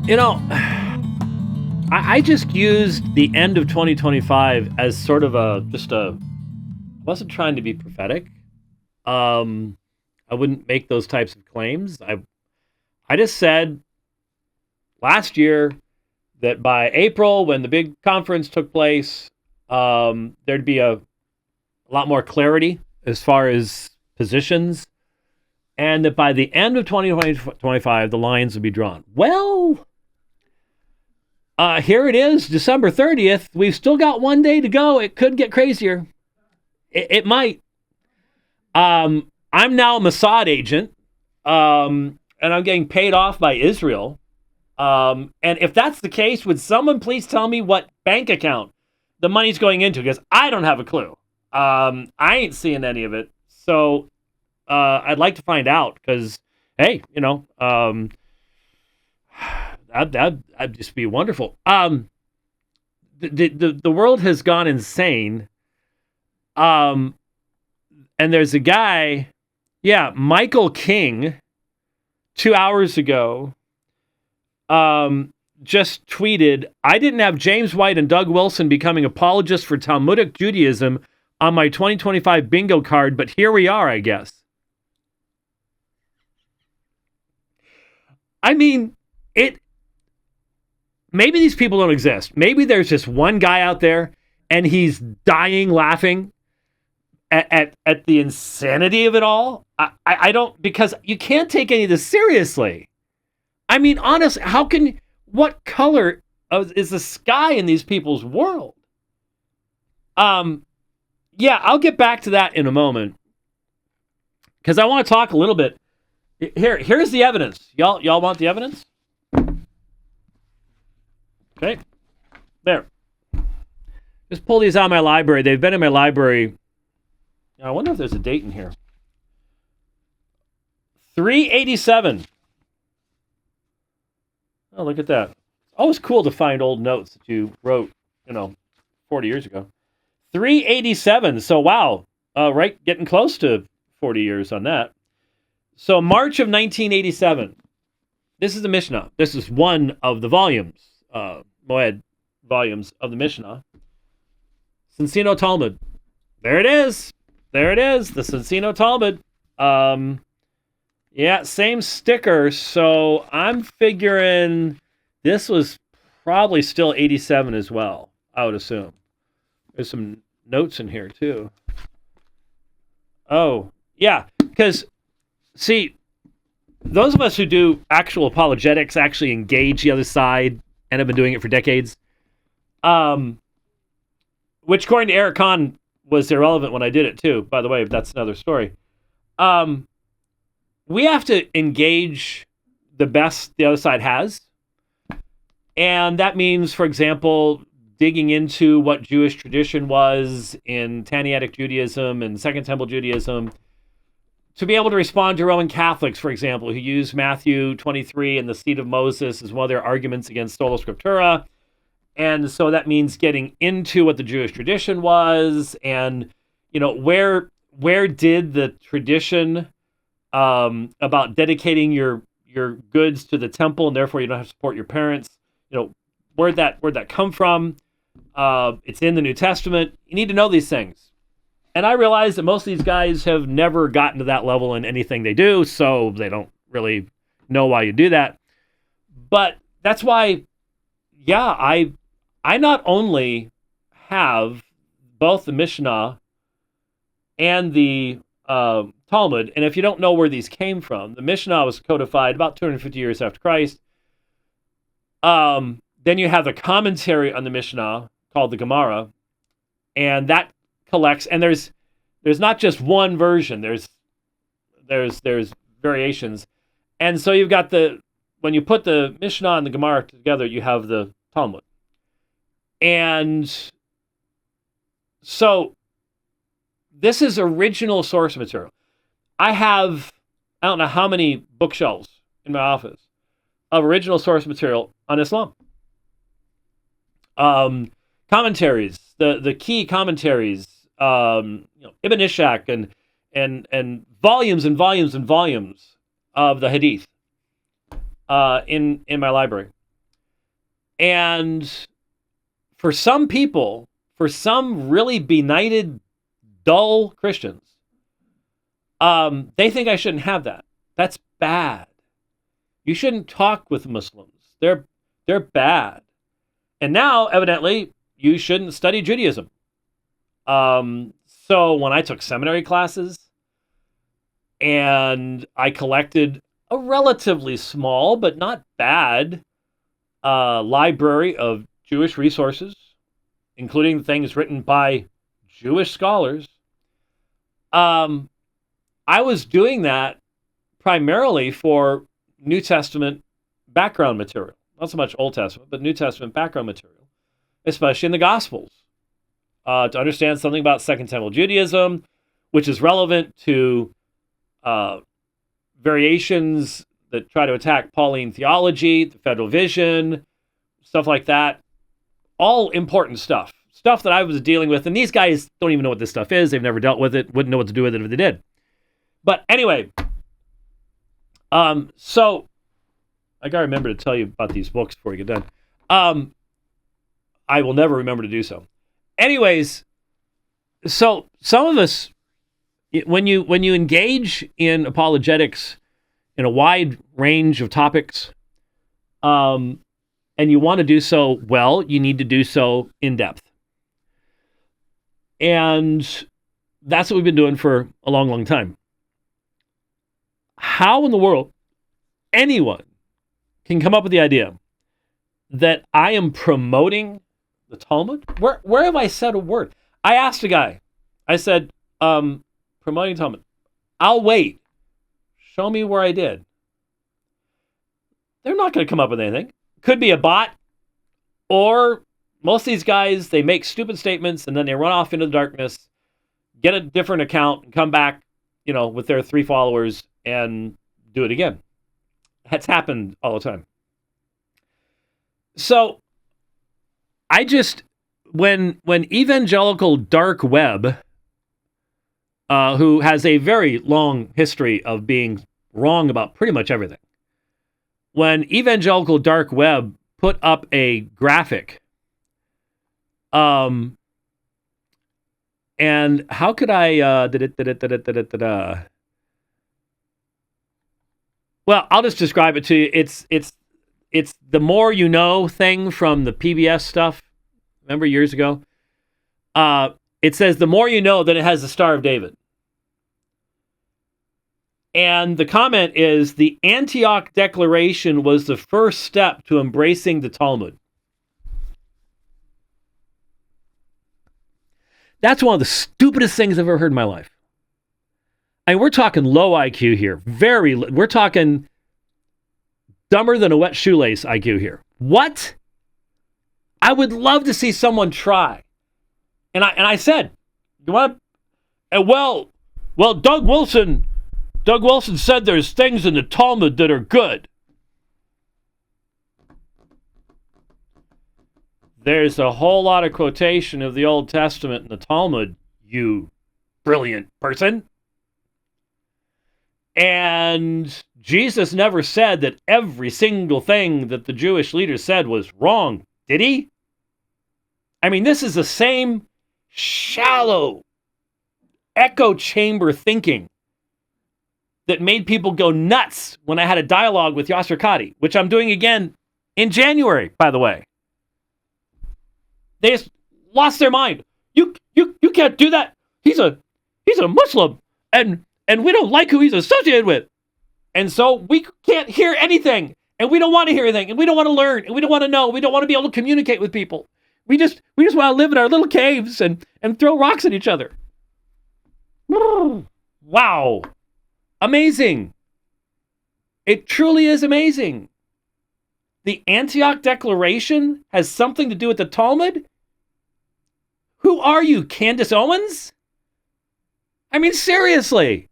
You know, I just used the end of 2025 as sort of I wasn't trying to be prophetic. I wouldn't make those types of claims. I just said last year that by April, when the big conference took place, there'd be a lot more clarity as far as positions, and that by the end of 2025, the lines would be drawn. Well, here it is, December 30th. We've still got one day to go. It could get crazier. It might. I'm now a Mossad agent, and I'm getting paid off by Israel. And if that's the case, would someone please tell me what bank account the money's going into? Because I don't have a clue. I ain't seeing any of it. So I'd like to find out because, hey, that'd just be wonderful. The world has gone insane. And there's a guy, Michael King, 2 hours ago, just tweeted, "I didn't have James White and Doug Wilson becoming apologists for Talmudic Judaism on my 2025 bingo card, but here we are, I guess." I mean, maybe these people don't exist. Maybe there's just one guy out there and he's dying laughing at the insanity of it all. I don't, because you can't take any of this seriously. I mean, honestly, what color is the sky in these people's world? I'll get back to that in a moment because I want to talk a little bit. Here's the evidence. Y'all want the evidence? Okay. There. Just pull these out of my library. They've been in my library. I wonder if there's a date in here. 387. Oh, look at that. It's always cool to find old notes that you wrote, 40 years ago. 387. So, wow. Right, getting close to 40 years on that. So, March of 1987. This is the Mishnah. This is one of the volumes, Moed volumes of the Mishnah. Cincino Talmud. There it is. The Cincino Talmud. Same sticker. So I'm figuring this was probably still 87 as well, I would assume. There's some notes in here too. Oh, yeah. Because, see, those of us who do actual apologetics actually engage the other side and have been doing it for decades. Which, according to Eric Conn, was irrelevant when I did it too. By the way, that's another story. We have to engage the best the other side has. And that means, for example, digging into what Jewish tradition was in Tannaitic Judaism and Second Temple Judaism, to be able to respond to Roman Catholics, for example, who use Matthew 23 and the seed of Moses as one of their arguments against sola scriptura. And so that means getting into what the Jewish tradition was and, where did the tradition about dedicating your goods to the temple and therefore you don't have to support your parents, where'd that come from? It's in the New Testament. You need to know these things. And I realize that most of these guys have never gotten to that level in anything they do, so they don't really know why you do that. But that's why, I not only have both the Mishnah and the Talmud, and if you don't know where these came from, the Mishnah was codified about 250 years after Christ. Then you have the commentary on the Mishnah called the Gemara, and that collects. And there's not just one version. There's variations, and so you've got when you put the Mishnah and the Gemara together, you have the Talmud, and so this is original source material. I don't know how many bookshelves in my office of original source material on Islam. Commentaries, the key commentaries, Ibn Ishaq and volumes and volumes and volumes of the Hadith in my library. And for some people, for some really benighted, dull Christians, they think I shouldn't have that. That's bad. You shouldn't talk with Muslims. They're bad. And now, evidently, you shouldn't study Judaism. So when I took seminary classes and I collected a relatively small but not bad library of Jewish resources, including things written by Jewish scholars, I was doing that primarily for New Testament background material. Not so much Old Testament, but New Testament background material, especially in the Gospels, to understand something about Second Temple Judaism, which is relevant to variations that try to attack Pauline theology, the federal vision, stuff like that. All important stuff. Stuff that I was dealing with. And these guys don't even know what this stuff is. They've never dealt with it. Wouldn't know what to do with it if they did. But anyway, so I got to remember to tell you about these books before we get done. I will never remember to do so. Anyways, so some of us, when you engage in apologetics in a wide range of topics, and you want to do so well, you need to do so in depth. And that's what we've been doing for a long, long time. How in the world anyone can come up with the idea that I am promoting the Talmud? Where have I said a word? I asked a guy, I said, promoting Talmud. I'll wait. Show me where I did. They're not going to come up with anything. Could be a bot, or most of these guys, they make stupid statements and then they run off into the darkness, get a different account, and come back, with their 3 followers and do it again. That's happened all the time. So I just, when evangelical dark web, who has a very long history of being wrong about pretty much everything, when evangelical dark web put up a graphic, and how could I, well, I'll just describe it to you. It's the more you know thing from the PBS stuff. Remember years ago? It says the more you know, then it has the Star of David. And the comment is the Antioch Declaration was the first step to embracing the Talmud. That's one of the stupidest things I've ever heard in my life. I mean, we're talking low IQ here. We're talking dumber than a wet shoelace IQ here. What? I would love to see someone try. And I said, you want to? Well, Doug Wilson said there's things in the Talmud that are good. There's a whole lot of quotation of the Old Testament in the Talmud, you brilliant person. And Jesus never said that every single thing that the Jewish leaders said was wrong, did he? I mean, this is the same shallow echo chamber thinking that made people go nuts when I had a dialogue with Yasser Qadi, which I'm doing again in January, by the way. They just lost their mind. You can't do that. He's a Muslim, and we don't like who he's associated with. And so we can't hear anything, and we don't want to hear anything, and we don't want to learn, and we don't want to know, we don't want to be able to communicate with people. We just want to live in our little caves and throw rocks at each other. Wow. Amazing. It truly is amazing. The Antioch Declaration has something to do with the Talmud? Who are you, Candace Owens? I mean, seriously.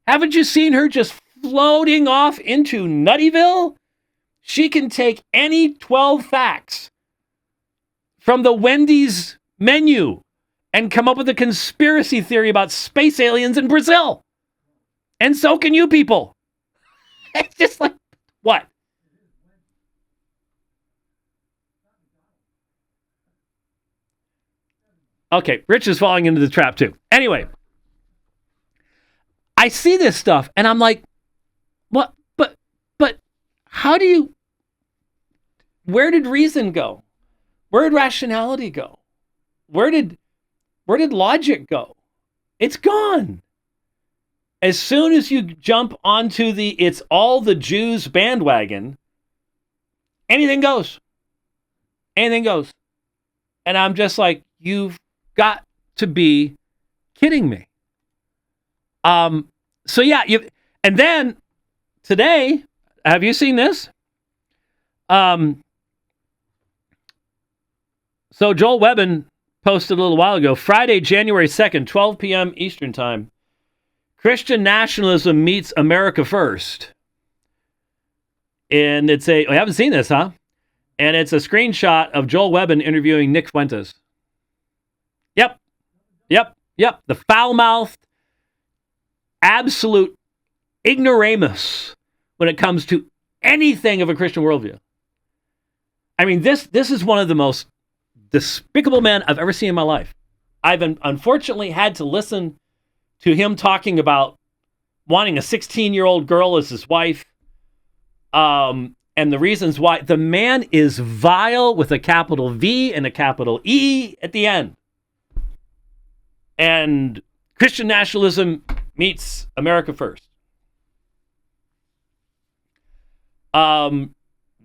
Haven't you seen her just floating off into Nuttyville? She can take any 12 facts from the Wendy's menu and come up with a conspiracy theory about space aliens in Brazil. And so can you people. It's just like, what? Okay, Rich is falling into the trap too. Anyway, I see this stuff and I'm like, what? But how do you, where did reason go? Where did rationality go? Where did logic go? It's gone. As soon as you jump onto the it's all the Jews bandwagon, anything goes. Anything goes. And I'm just like, you've got to be kidding me. So yeah, and then today, have you seen this? So Joel Webbon posted a little while ago, Friday, January 2nd, 12 p.m. Eastern Time. Christian nationalism meets America first. And it's I haven't seen this, huh? And it's a screenshot of Joel Webbon interviewing Nick Fuentes. Yep. The foul-mouthed, absolute ignoramus when it comes to anything of a Christian worldview. I mean, this is one of the most despicable men I've ever seen in my life. I've unfortunately had to listen to him talking about wanting a 16-year-old girl as his wife, and the reasons why. The man is vile with a capital V and a capital E at the end. And Christian nationalism meets America first.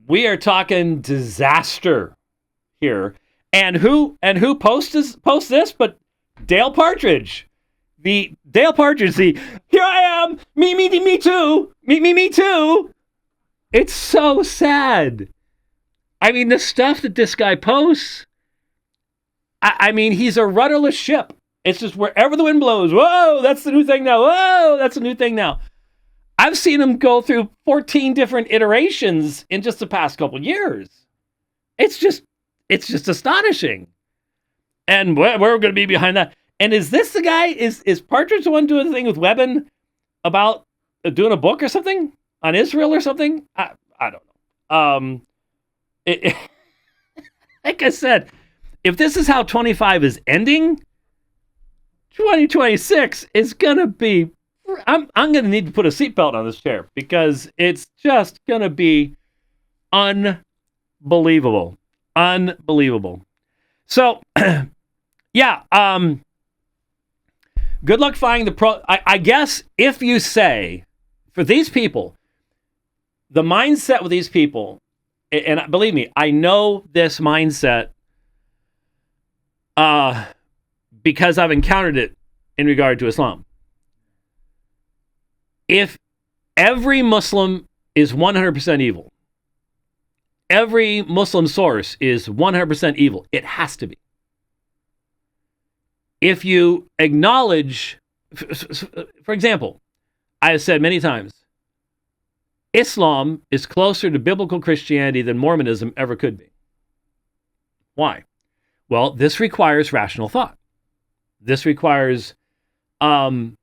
We are talking disaster here. And who posts this but Dale Partridge? Here I am, me too, me too. It's so sad. I mean, the stuff that this guy posts, I mean, he's a rudderless ship. It's just wherever the wind blows, whoa, that's the new thing now. Whoa, that's the new thing now. I've seen him go through 14 different iterations in just the past couple years. It's just astonishing. And we're going to be behind that. And is this the guy? Is Partridge the one doing the thing with Webbon about doing a book or something on Israel or something? I don't know. Like I said, if this is how 25 is ending, 2026 is going to be, I'm going to need to put a seatbelt on this chair because it's just going to be unbelievable. Unbelievable. So, yeah, good luck finding I guess if you say, for these people, the mindset with these people, and believe me, I know this mindset because I've encountered it in regard to Islam. If every Muslim is 100% evil, every Muslim source is 100% evil, it has to be. If you acknowledge, for example, I have said many times, Islam is closer to biblical Christianity than Mormonism ever could be. Why? Well, this requires rational thought. This requires that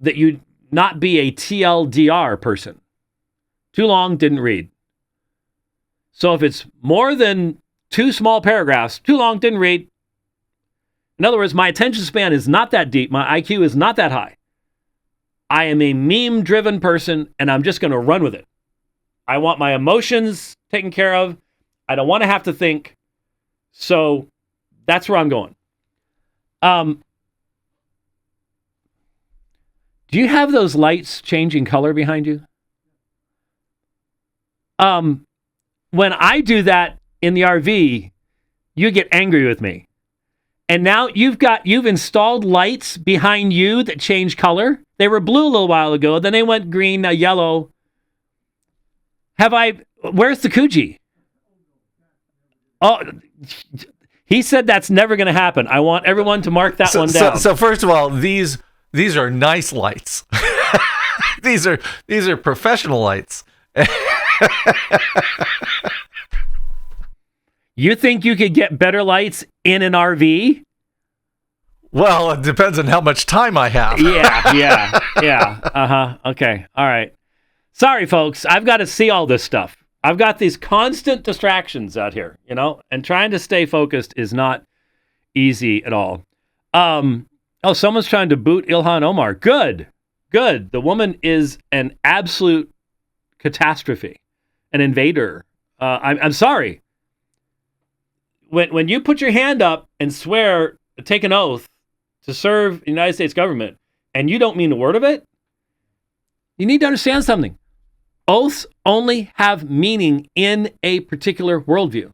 you not be a TLDR person. Too long, didn't read. So if it's more than 2 small paragraphs, too long, didn't read. In other words, my attention span is not that deep. My IQ is not that high. I am a meme-driven person, and I'm just going to run with it. I want my emotions taken care of. I don't want to have to think. So that's where I'm going. Do you have those lights changing color behind you? When I do that in the RV, you get angry with me. And now you've installed lights behind you that change color. They were blue a little while ago, then they went green, now yellow. Where's the Coogee? Oh, he said that's never going to happen. I want everyone to mark that one down. So first of all, these are nice lights. These are professional lights. You think you could get better lights in an RV? Well, it depends on how much time I have. Yeah. Okay. All right. Sorry, folks. I've got to see all this stuff. I've got these constant distractions out here, and trying to stay focused is not easy at all. Someone's trying to boot Ilhan Omar. Good. The woman is an absolute catastrophe, an invader. I'm sorry. When you put your hand up and swear, take an oath to serve the United States government, and you don't mean a word of it, you need to understand something. Oaths only have meaning in a particular worldview.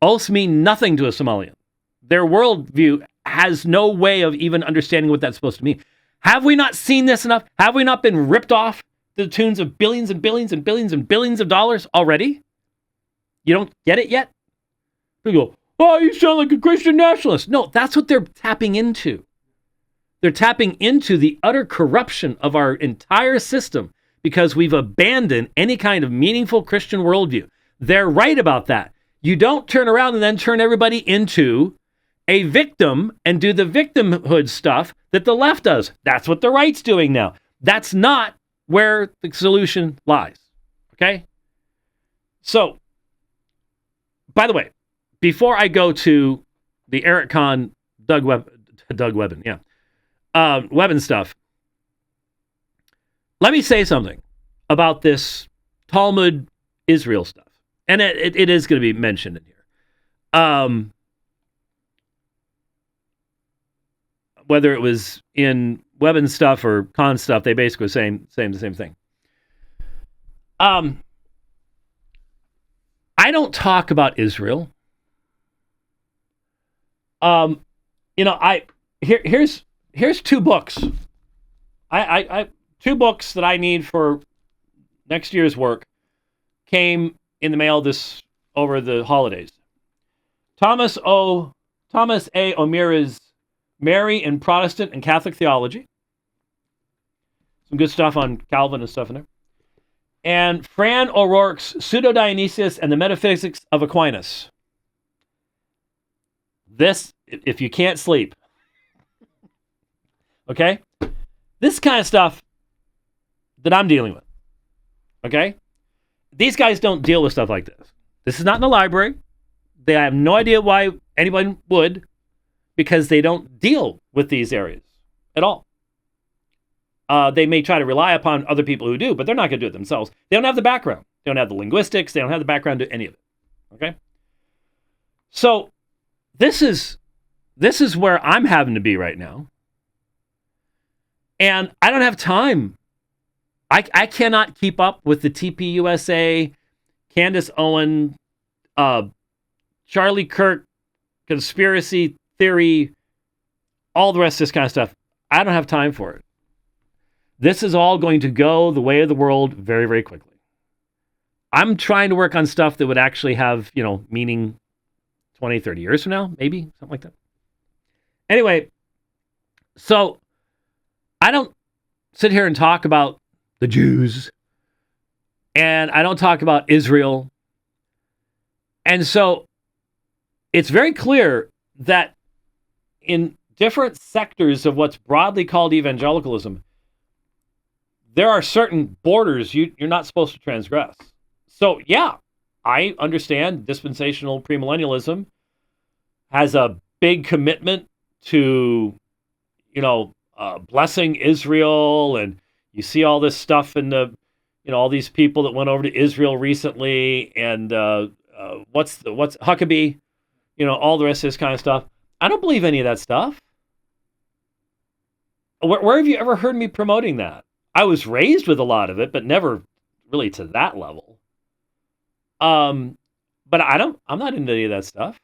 Oaths mean nothing to a Somalian. Their worldview has no way of even understanding what that's supposed to mean. Have we not seen this enough? Have we not been ripped off to the tunes of billions and billions and billions and billions of dollars already? You don't get it yet? People go, oh, you sound like a Christian nationalist. No, that's what they're tapping into. They're tapping into the utter corruption of our entire system because we've abandoned any kind of meaningful Christian worldview. They're right about that. You don't turn around and then turn everybody into a victim and do the victimhood stuff that the left does. That's what the right's doing now. That's not where the solution lies. Okay? So, by the way, before I go to the Eric Conn, Webbon stuff, let me say something about this Talmud Israel stuff. And it is going to be mentioned in here. Whether it was in Webbon stuff or Conn stuff, they basically saying the same thing. I don't talk about Israel. Here's two books. I two books that I need for next year's work came in the mail over the holidays. Thomas A. O'Meara's Mary in Protestant and Catholic Theology. Some good stuff on Calvin and stuff in there. And Fran O'Rourke's Pseudo-Dionysius and the Metaphysics of Aquinas. This, if you can't sleep. Okay? This kind of stuff that I'm dealing with. Okay? These guys don't deal with stuff like this. This is not in the library. They have no idea why anyone would, because they don't deal with these areas at all. They may try to rely upon other people who do, but they're not going to do it themselves. They don't have the background. They don't have the linguistics. They don't have the background to any of it. Okay? So this is where I'm having to be right now. And I don't have time. I cannot keep up with the TPUSA, Candace Owens, Charlie Kirk, conspiracy theory, all the rest of this kind of stuff. I don't have time for it. This is all going to go the way of the world very, very quickly. I'm trying to work on stuff that would actually have, meaning 20, 30 years from now, maybe, something like that. Anyway, so I don't sit here and talk about the Jews, and I don't talk about Israel. And so it's very clear that in different sectors of what's broadly called evangelicalism, there are certain borders you're not supposed to transgress. So, yeah, I understand dispensational premillennialism has a big commitment to, blessing Israel, and you see all this stuff in the, all these people that went over to Israel recently, and what's Huckabee, all the rest of this kind of stuff. I don't believe any of that stuff. Where have you ever heard me promoting that? I was raised with a lot of it, but never really to that level. But I'm not into any of that stuff.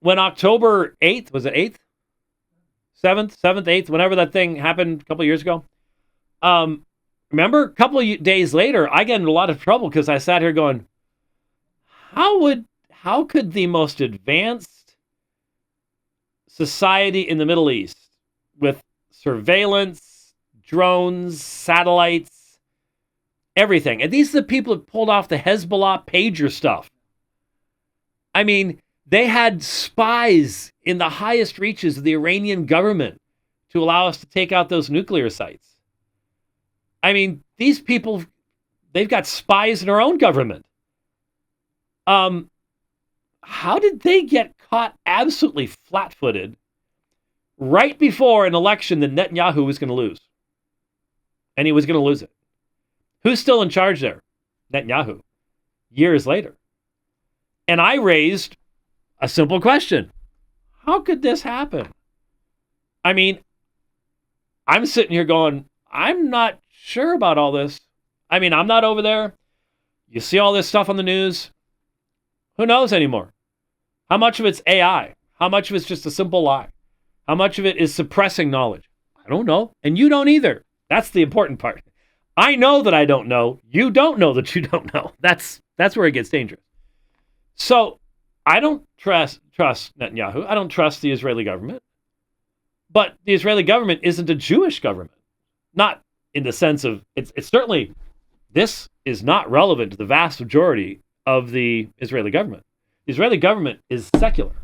When October 8th, was it 8th? 7th, 8th, whenever that thing happened a couple of years ago. Remember, a couple of days later, I get in a lot of trouble because I sat here going, how could the most advanced society in the Middle East with surveillance, drones, satellites, everything. And these are the people that pulled off the Hezbollah pager stuff. I mean, they had spies in the highest reaches of the Iranian government to allow us to take out those nuclear sites. I mean, these people, they've got spies in our own government. How how did they get caught absolutely flat-footed right before an election that Netanyahu was going to lose? And he was going to lose it. Who's still in charge there? Netanyahu. Years later. And I raised a simple question. How could this happen? I mean, I'm sitting here going, I'm not sure about all this. I mean, I'm not over there. You see all this stuff on the news. Who knows anymore? How much of it's AI? How much of it's just a simple lie? How much of it is suppressing knowledge? I don't know. And you don't either. That's the important part. I know that I don't know. You don't know that you don't know. That's where it gets dangerous. So I don't trust Netanyahu. I don't trust the Israeli government. But the Israeli government isn't a Jewish government. Not in the sense of, it's certainly, this is not relevant to the vast majority of the Israeli government. The Israeli government is secular.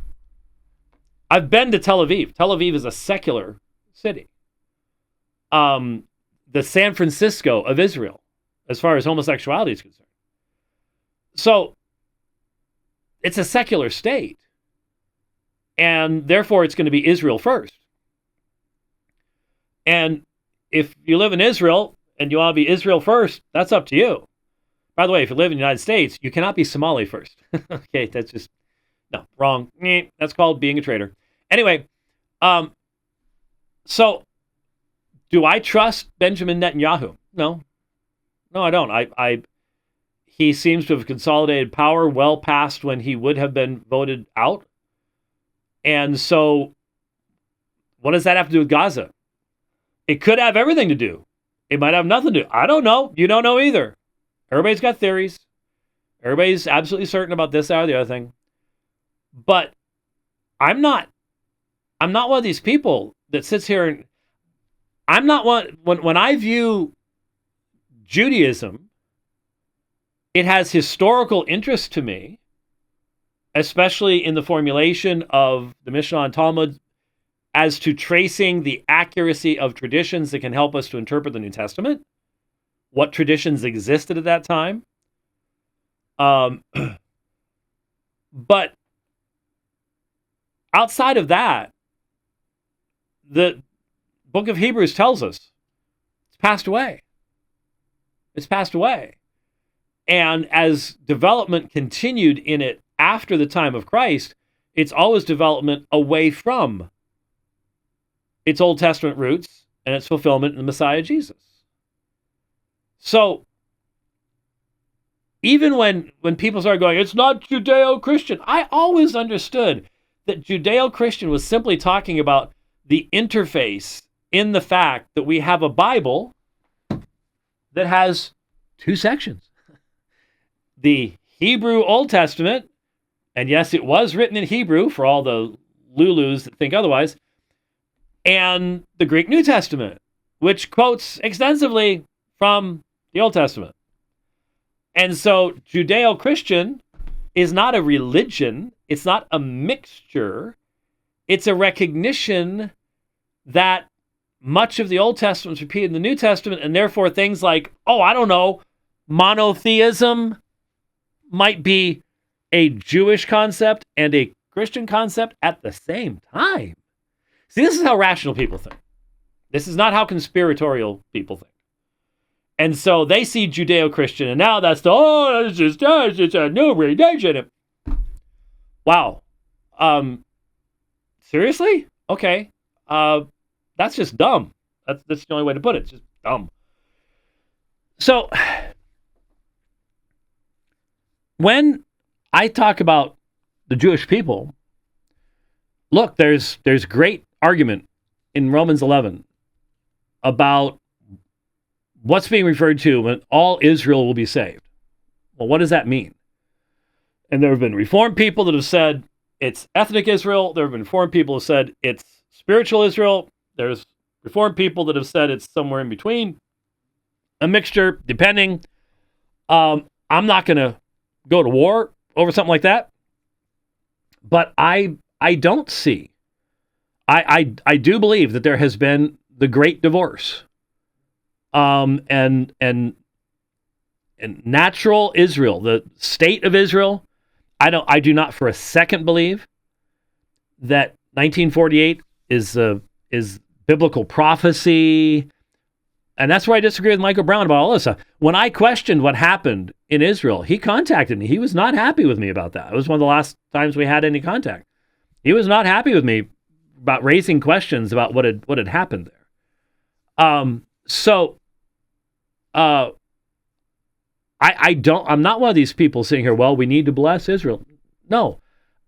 I've been to Tel Aviv. Tel Aviv is a secular city. The San Francisco of Israel, as far as homosexuality is concerned. So, it's a secular state. And therefore, it's going to be Israel first. And if you live in Israel and you want to be Israel first, that's up to you. By the way, if you live in the United States, you cannot be Somali first. Okay, that's just, no, wrong. That's called being a traitor. Anyway, so do I trust Benjamin Netanyahu? No, I don't. He seems to have consolidated power well past when he would have been voted out. And so what does that have to do with Gaza? It could have everything to do. It might have nothing to do. I don't know. You don't know either. Everybody's got theories. Everybody's absolutely certain about this, that, or the other thing. But I'm not one of these people that sits here and I'm not one, when I view Judaism, it has historical interest to me, especially in the formulation of the Mishnah and Talmud as to tracing the accuracy of traditions that can help us to interpret the New Testament, what traditions existed at that time. But outside of that, the book of Hebrews tells us it's passed away. It's passed away. And as development continued in it after the time of Christ, it's always development away from its Old Testament roots and its fulfillment in the Messiah Jesus. So, even when people start going, it's not Judeo-Christian, I always understood that Judeo-Christian was simply talking about the interface in the fact that we have a Bible that has two sections. The Hebrew Old Testament, and yes, it was written in Hebrew for all the Lulus that think otherwise, and the Greek New Testament, which quotes extensively from the Old Testament. And so Judeo-Christian is not a religion, it's not a mixture, it's a recognition that much of the Old Testament is repeated in the New Testament, and therefore things like, monotheism might be a Jewish concept and a Christian concept at the same time. See, this is how rational people think. This is not how conspiratorial people think. And so they see Judeo-Christian, and now that's it's a new religion. Wow. Seriously? Okay. That's just dumb. That's the only way to put it. It's just dumb. So, when I talk about the Jewish people, look, there's great argument in Romans 11 about what's being referred to when all Israel will be saved. Well, what does that mean? And there have been Reformed people that have said it's ethnic Israel. There have been Reformed people who have said it's spiritual Israel. There's Reformed people that have said it's somewhere in between. A mixture, depending. I'm not going to go to war over something like that. But I don't see. I do believe that there has been the great divorce. And natural Israel, the state of Israel, I do not for a second believe that 1948 is biblical prophecy. And that's where I disagree with Michael Brown about all this stuff. When I questioned what happened in Israel, he contacted me. He was not happy with me about that. It was one of the last times we had any contact. He was not happy with me about raising questions about what had happened there. I'm not one of these people sitting here, well, we need to bless Israel. No,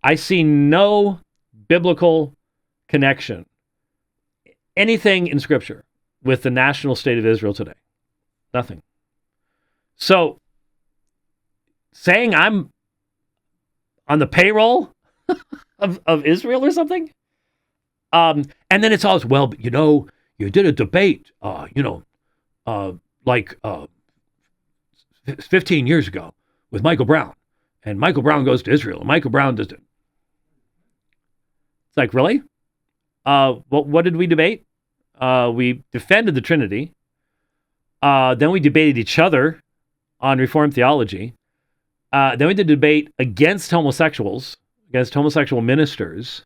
I see no biblical connection, anything in Scripture, with the national state of Israel today. Nothing. So, saying I'm on the payroll of Israel or something, and then it's always, well, you did a debate, 15 years ago with Michael Brown, and Michael Brown goes to Israel, and Michael Brown does it. It's like, really? What did we debate? We defended the Trinity. Then we debated each other on Reformed theology. Then we did debate against homosexuals, against homosexual ministers.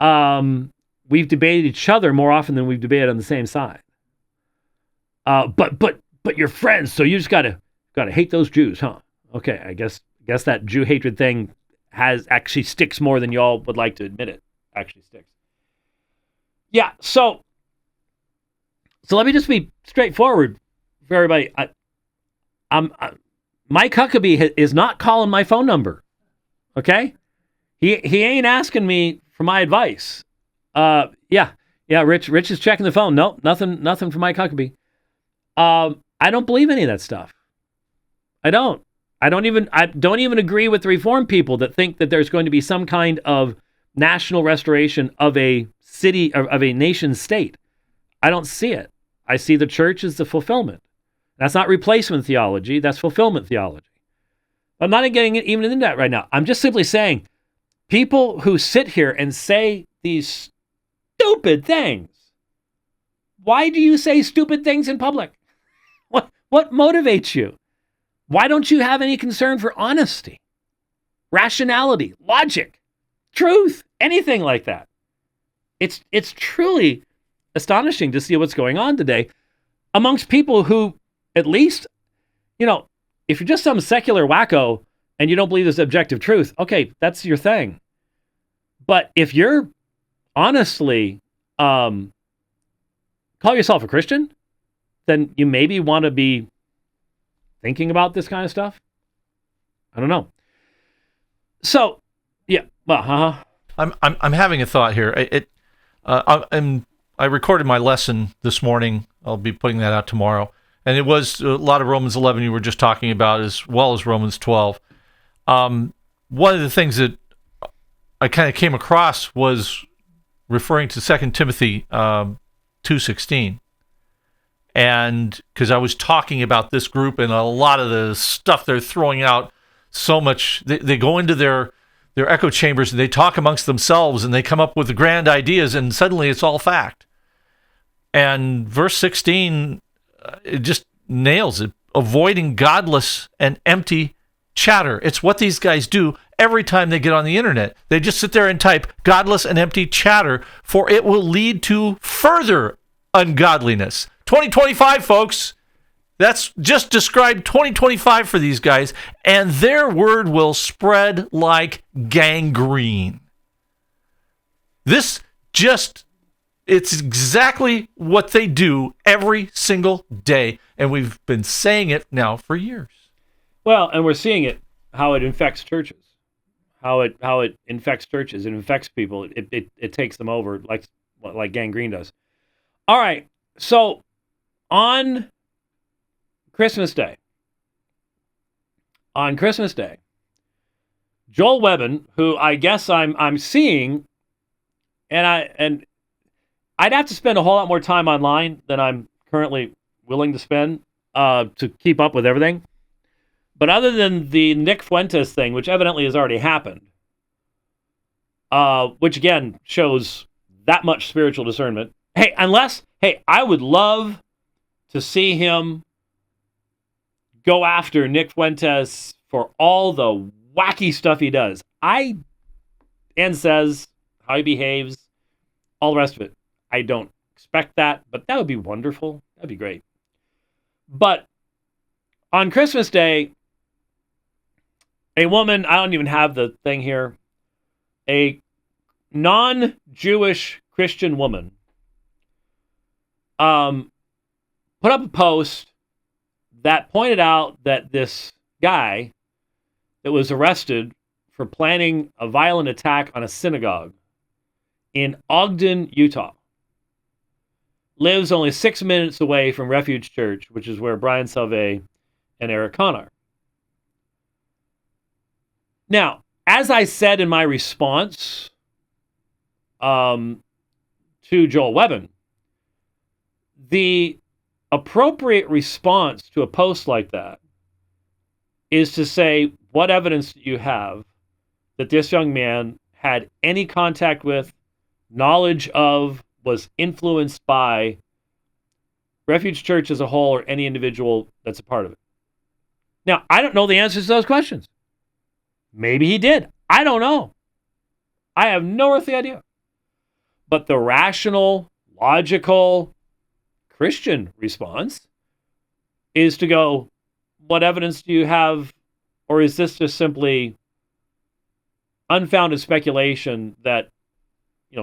We've debated each other more often than we've debated on the same side. But you're friends, so you just gotta hate those Jews, huh? Okay, I guess that Jew hatred thing actually sticks more than y'all would like to admit it. Actually sticks. Yeah, so let me just be straightforward for everybody. Mike Huckabee is not calling my phone number. Okay, he ain't asking me for my advice. Yeah. Rich is checking the phone. No, nothing from Mike Huckabee. I don't believe any of that stuff. I don't even agree with the Reformed people that think that there's going to be some kind of national restoration of a city, of a nation state. I don't see it. I see the church as the fulfillment. That's not replacement theology. That's fulfillment theology. I'm not getting even into that right now. I'm just simply saying, people who sit here and say these stupid things. Why do you say stupid things in public? What motivates you? Why don't you have any concern for honesty, rationality, logic, truth, anything like that? It's truly astonishing to see what's going on today amongst people who, at least, if you're just some secular wacko and you don't believe there's objective truth, okay, that's your thing. But if you're honestly call yourself a Christian, then you maybe want to be thinking about this kind of stuff. I don't know. So, yeah, well, I'm having a thought here. I recorded my lesson this morning. I'll be putting that out tomorrow, and it was a lot of Romans 11 you were just talking about, as well as Romans 12. One of the things that I kind of came across was referring to 2 Timothy 2:16. And because I was talking about this group and a lot of the stuff they're throwing out, so much, they go into their echo chambers and they talk amongst themselves and they come up with grand ideas, and suddenly it's all fact. And verse 16, it just nails it. Avoiding godless and empty chatter. It's what these guys do every time they get on the internet. They just sit there and type godless and empty chatter, for it will lead to further ungodliness. 2025, folks. That's just described 2025 for these guys, and their word will spread like gangrene. It's exactly what they do every single day, and we've been saying it now for years. Well, and we're seeing it, how it infects churches, how it infects churches, it infects people, it takes them over like gangrene does. All right, so on Christmas Day, Joel Webbon, who I guess I'm seeing, and I'd have to spend a whole lot more time online than I'm currently willing to spend to keep up with everything. But other than the Nick Fuentes thing, which evidently has already happened, which again shows that much spiritual discernment. I would love to see him go after Nick Fuentes for all the wacky stuff he does. And says how he behaves, all the rest of it. I don't expect that, but that would be wonderful. That'd be great. But on Christmas Day, a woman, I don't even have the thing here, a non-Jewish Christian woman put up a post that pointed out that this guy that was arrested for planning a violent attack on a synagogue in Ogden, Utah, lives only 6 minutes away from Refuge Church, which is where Brian Salve and Eric Conn are. Now, as I said in my response to Joel Webbon, the appropriate response to a post like that is to say, what evidence do you have that this young man had any contact with, knowledge of, was influenced by Refuge Church as a whole or any individual that's a part of it? Now, I don't know the answers to those questions. Maybe he did. I don't know. I have no earthly idea. But the rational, logical, Christian response is to go, what evidence do you have? Or is this just simply unfounded speculation that,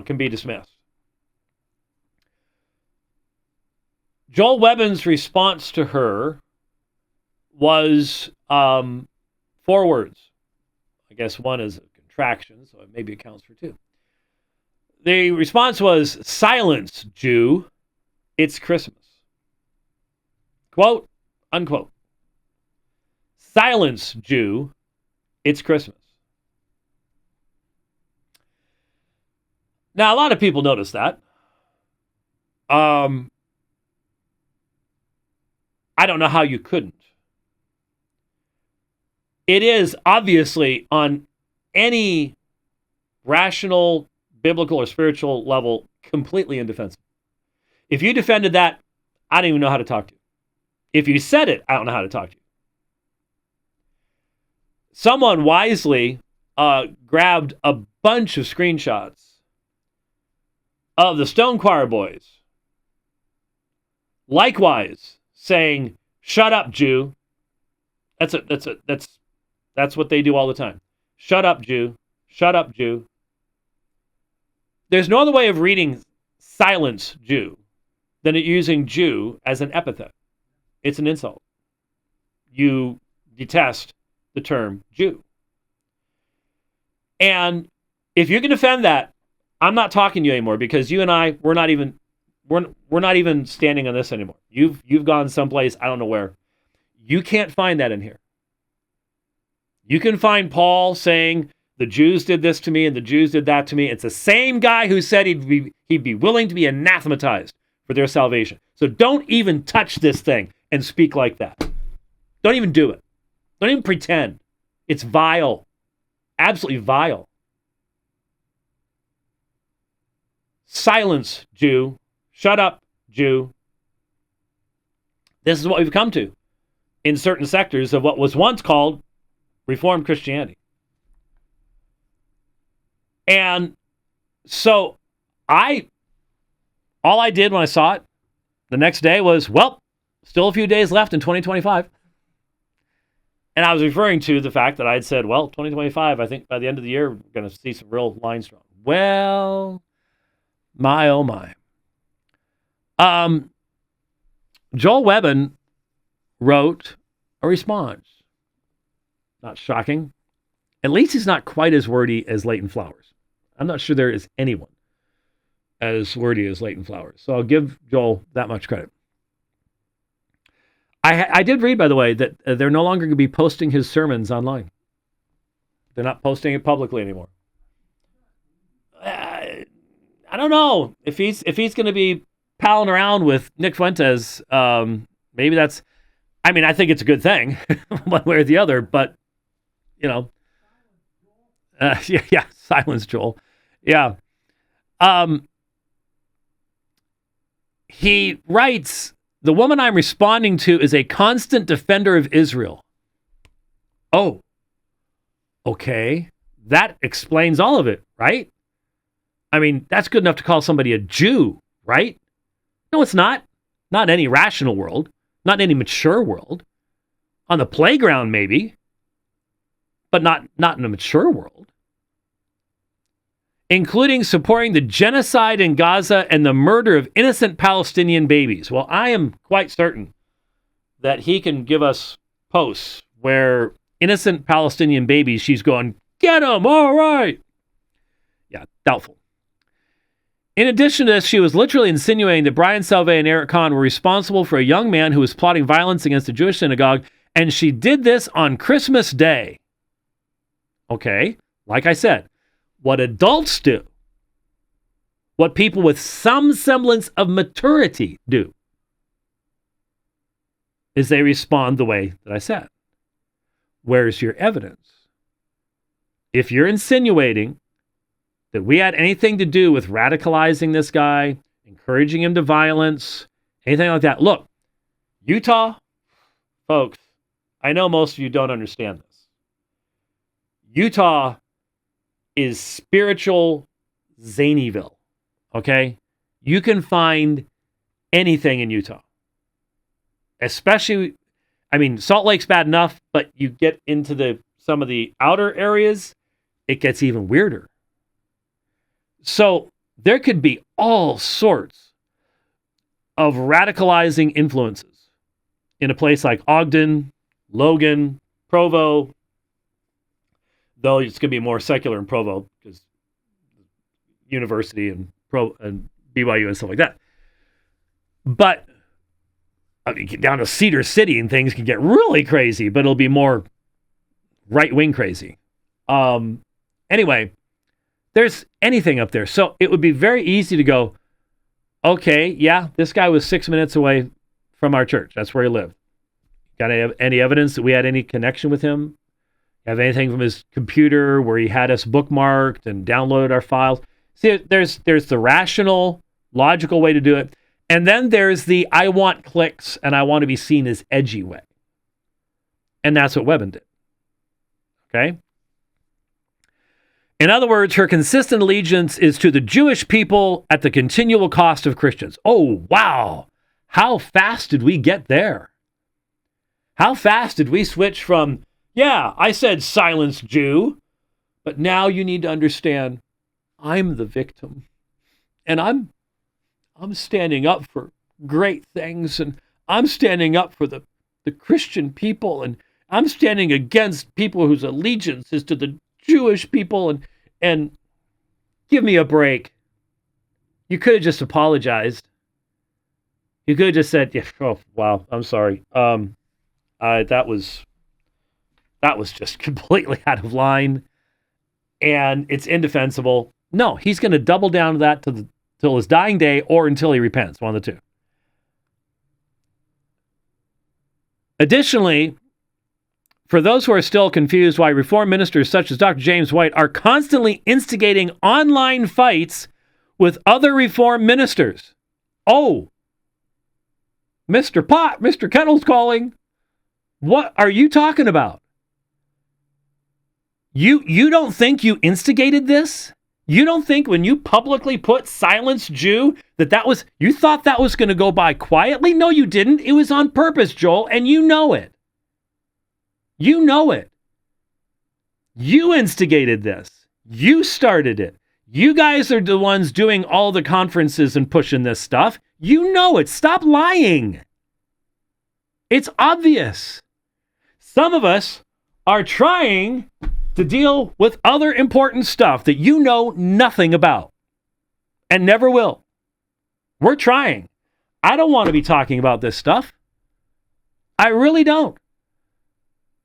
can be dismissed? Joel Webbon's response to her was 4 words. I guess one is a contraction, so it maybe accounts for 2. The response was, silence, Jew, it's Christmas. Quote, unquote. Silence, Jew, it's Christmas. Now, a lot of people notice that. I don't know how you couldn't. It is obviously on any rational, biblical, or spiritual level completely indefensible. If you defended that, I don't even know how to talk to you. If you said it, I don't know how to talk to you. Someone wisely grabbed a bunch of screenshots of the Stone Choir boys, likewise saying, "Shut up, Jew." That's what they do all the time. Shut up, Jew. Shut up, Jew. There's no other way of reading silence, Jew, than using Jew as an epithet. It's an insult. You detest the term Jew. And if you can defend that, I'm not talking to you anymore, because you and I, we're not even standing on this anymore. You've gone someplace, I don't know where. You can't find that in here. You can find Paul saying the Jews did this to me and the Jews did that to me. It's the same guy who said he'd be willing to be anathematized for their salvation. So don't even touch this thing and speak like that. Don't even do it. Don't even pretend. It's vile. Absolutely vile. Silence, Jew. Shut up, Jew. This is what we've come to in certain sectors of what was once called Reformed Christianity. And so all I did when I saw it the next day was, well, still a few days left in 2025. And I was referring to the fact that I had said, well, 2025, I think by the end of the year, we're going to see some real lines drawn. Well, my, oh my. Joel Webbon wrote a response. Not shocking. At least he's not quite as wordy as Leighton Flowers. I'm not sure there is anyone as wordy as Leighton Flowers. So I'll give Joel that much credit. I did read, by the way, that they're no longer going to be posting his sermons online. They're not posting it publicly anymore. I don't know if he's going to be palling around with Nick Fuentes. Maybe that's. I mean, I think it's a good thing, one way or the other. But yeah, silence, Joel. Yeah. He writes, the woman I'm responding to is a constant defender of Israel. Oh, Okay, that explains all of it, right? I mean, that's good enough to call somebody a Jew, right? No, it's not. Not in any rational world, not in any mature world. On the playground, maybe, but not in a mature world. Including supporting the genocide in Gaza and the murder of innocent Palestinian babies. Well, I am quite certain that he can give us posts where innocent Palestinian babies, she's going, get them, all right. Yeah, doubtful. In addition to this, she was literally insinuating that Brian Salve and Eric Conn were responsible for a young man who was plotting violence against a Jewish synagogue, and she did this on Christmas Day. Okay, like I said, what adults do, what people with some semblance of maturity do, is they respond the way that I said. Where's your evidence? If you're insinuating that we had anything to do with radicalizing this guy, encouraging him to violence, anything like that, look, Utah, folks, I know most of you don't understand this. Utah is spiritual Zanyville, okay? You can find anything in Utah. Especially, I mean, Salt Lake's bad enough, but you get into some of the outer areas, it gets even weirder. So there could be all sorts of radicalizing influences in a place like Ogden, Logan, Provo, though it's going to be more secular in Provo because university and BYU and stuff like that. But I mean, get down to Cedar City and things can get really crazy, but it'll be more right-wing crazy. Anyway, there's anything up there. So it would be very easy to go, okay, yeah, this guy was 6 minutes away from our church. That's where he lived. Got any evidence that we had any connection with him? Have anything from his computer where he had us bookmarked and downloaded our files? See, there's the rational, logical way to do it. And then there's the I want clicks and I want to be seen as edgy way. And that's what Webbon did. Okay? In other words, her consistent allegiance is to the Jewish people at the continual cost of Christians. Oh, wow. How fast did we get there? How fast did we switch from, yeah, I said silence Jew, but now you need to understand I'm the victim. And I'm standing up for great things, and I'm standing up for the Christian people, and I'm standing against people whose allegiance is to the Jewish people, and give me a break. You could have just apologized. You could have just said, yeah, oh, wow, I'm sorry. That was just completely out of line, and it's indefensible. No, he's going to double down to that till his dying day or until he repents, one of the two. Additionally, for those who are still confused why Reformed ministers such as Dr. James White are constantly instigating online fights with other Reformed ministers. Oh, Mr. Kettle's calling. What are you talking about? You don't think you instigated this? You don't think when you publicly put silence Jew you thought that was going to go by quietly? No, you didn't. It was on purpose, Joel, and you know it. You know it. You instigated this. You started it. You guys are the ones doing all the conferences and pushing this stuff. You know it. Stop lying. It's obvious. Some of us are trying to deal with other important stuff that you know nothing about and never will. We're trying. I don't want to be talking about this stuff. I really don't.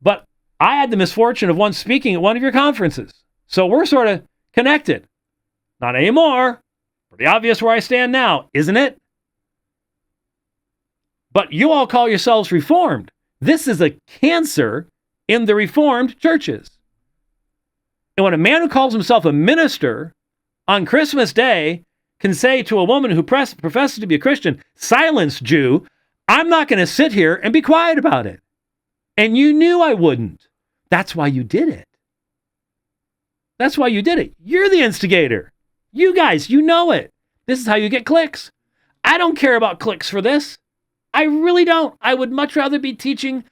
But I had the misfortune of once speaking at one of your conferences. So we're sort of connected. Not anymore. Pretty obvious where I stand now, isn't it? But you all call yourselves Reformed. This is a cancer in the Reformed churches. And when a man who calls himself a minister on Christmas Day can say to a woman who professes to be a Christian, silence Jew, I'm not going to sit here and be quiet about it. And you knew I wouldn't. That's why you did it. That's why you did it. You're the instigator. You guys, you know it. This is how you get clicks. I don't care about clicks for this. I really don't. I would much rather be teaching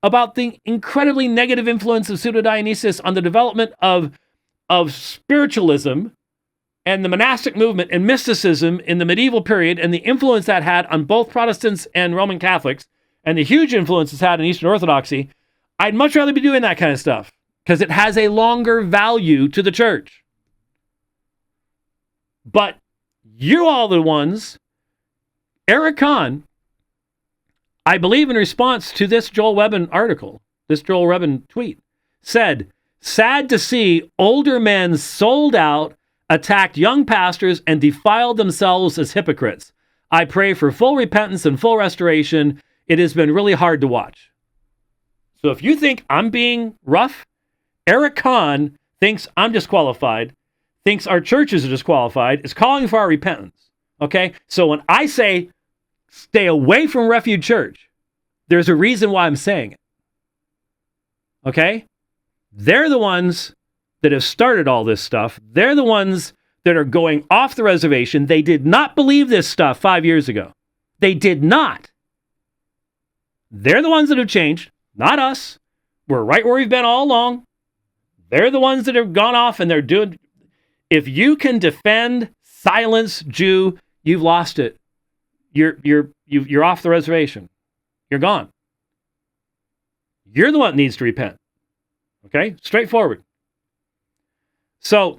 about the incredibly negative influence of pseudo-Dionysus on the development of spiritualism and the monastic movement and mysticism in the medieval period and the influence that had on both Protestants and Roman Catholics and the huge influence it's had in Eastern Orthodoxy. I'd much rather be doing that kind of stuff because it has a longer value to the church. But you all the ones, Eric Conn, I believe in response to this Joel Webbon article, this Joel Webbon tweet, said, sad to see older men sold out, attacked young pastors, and defiled themselves as hypocrites. I pray for full repentance and full restoration. It has been really hard to watch. So if you think I'm being rough, Eric Conn thinks I'm disqualified, thinks our churches are disqualified, is calling for our repentance. Okay? So when I say stay away from Refuge Church, there's a reason why I'm saying it. Okay? They're the ones that have started all this stuff. They're the ones that are going off the reservation. They did not believe this stuff 5 years ago. They did not. They're the ones that have changed, not us. We're right where we've been all along. They're the ones that have gone off and they're doing. If you can defend silence Jew, you've lost it. You're off the reservation. You're gone. You're the one that needs to repent. Okay? Straightforward. So,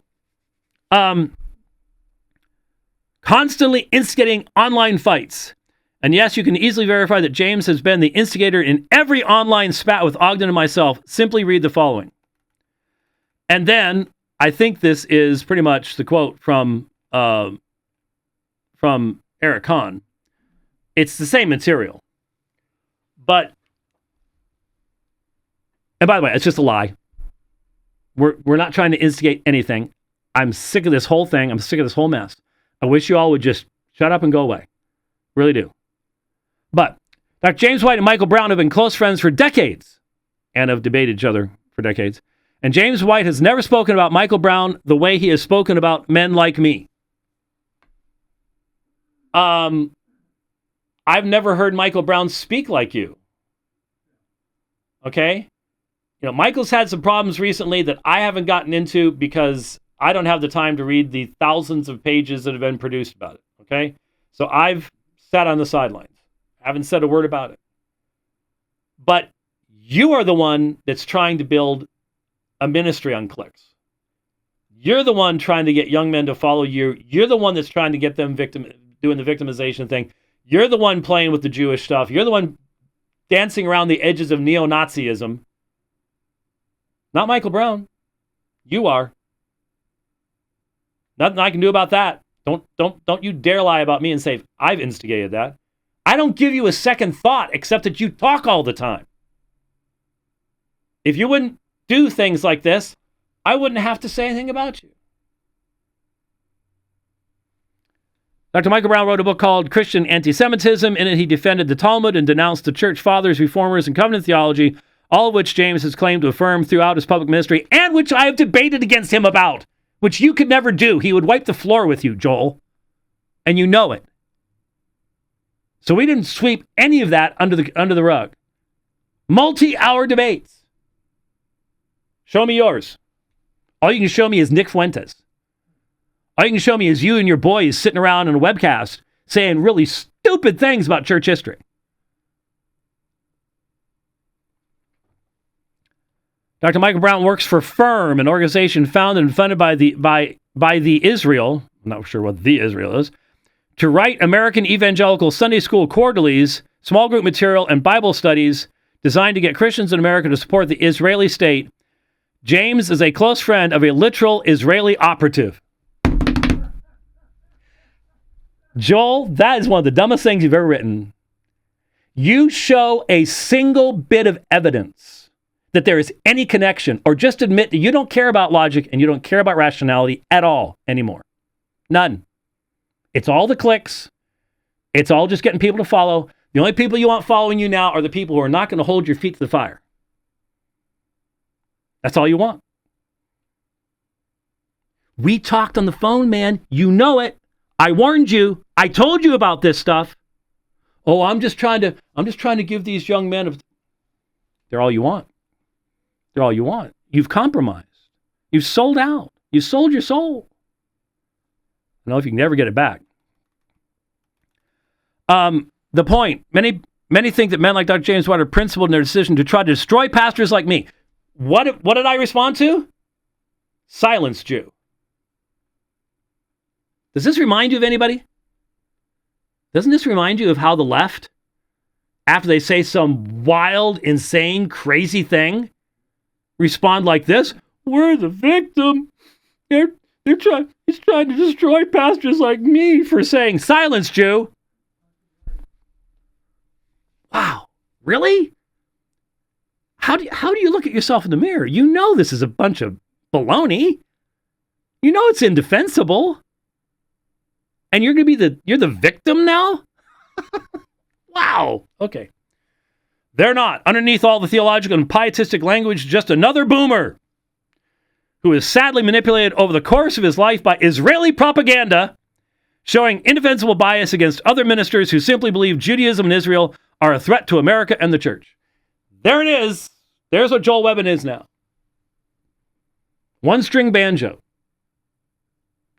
constantly instigating online fights. And yes, you can easily verify that James has been the instigator in every online spat with Ogden and myself. Simply read the following. And then, I think this is pretty much the quote from Eric Conn. It's the same material. But, and by the way, it's just a lie. We're not trying to instigate anything. I'm sick of this whole thing. I'm sick of this whole mess. I wish you all would just shut up and go away. Really do. But Dr. James White and Michael Brown have been close friends for decades and have debated each other for decades. And James White has never spoken about Michael Brown the way he has spoken about men like me. I've never heard Michael Brown speak like you. Okay? You know, Michael's had some problems recently that I haven't gotten into because I don't have the time to read the thousands of pages that have been produced about it. Okay? So I've sat on the sidelines. Haven't said a word about it. But you are the one that's trying to build a ministry on clicks. You're the one trying to get young men to follow you. You're the one that's trying to get them doing the victimization thing. You're the one playing with the Jewish stuff. You're the one dancing around the edges of neo-Nazism. Not Michael Brown. You are. Nothing I can do about that. Don't you dare lie about me and say I've instigated that. I don't give you a second thought except that you talk all the time. If you wouldn't do things like this, I wouldn't have to say anything about you. Dr. Michael Brown wrote a book called Christian Anti-Semitism. In it, he defended the Talmud and denounced the church fathers, reformers, and covenant theology, all of which James has claimed to affirm throughout his public ministry, and which I have debated against him about, which you could never do. He would wipe the floor with you, Joel. And you know it. So we didn't sweep any of that under the rug. Multi-hour debates. Show me yours. All you can show me is Nick Fuentes. All you can show me is you and your boys sitting around in a webcast saying really stupid things about church history. Dr. Michael Brown works for Firm, an organization founded and funded by the Israel, I'm not sure what the Israel is, to write American evangelical Sunday school quarterlies, small group material, and Bible studies designed to get Christians in America to support the Israeli state. James is a close friend of a literal Israeli operative. Joel, that is one of the dumbest things you've ever written. You show a single bit of evidence that there is any connection, or just admit that you don't care about logic and you don't care about rationality at all anymore. None. It's all the clicks. It's all just getting people to follow. The only people you want following you now are the people who are not going to hold your feet to the fire. That's all you want. We talked on the phone, man. You know it. I warned you. I told you about this stuff. Oh, I'm just trying to give these young men they're all you want. They're all you want. You've compromised. You've sold out. You sold your soul. I don't know if you can never get it back. The point, many think that men like Dr. James White are principled in their decision to try to destroy pastors like me. What did I respond to? Silence, Jew. Does this remind you of anybody? Doesn't this remind you of how the left, after they say some wild, insane, crazy thing, respond like this? We're the victim. He's trying to destroy pastors like me for saying, silence, Jew. Wow, really? How do you look at yourself in the mirror? You know this is a bunch of baloney. You know it's indefensible. And you're going to be you're the victim now? Wow. Okay. They're not. Underneath all the theological and pietistic language, just another boomer who is sadly manipulated over the course of his life by Israeli propaganda, showing indefensible bias against other ministers who simply believe Judaism and Israel are a threat to America and the church. There it is. There's what Joel Webbon is now. One string banjo.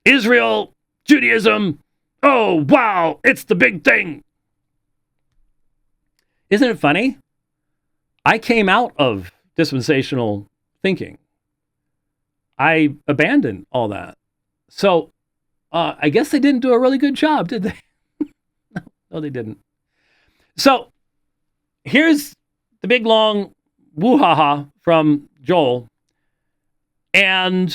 Israel, Judaism. Oh, wow. It's the big thing. Isn't it funny? I came out of dispensational thinking. I abandoned all that. So I guess they didn't do a really good job, did they? No, they didn't. So here's the big long woo-ha-ha from Joel. And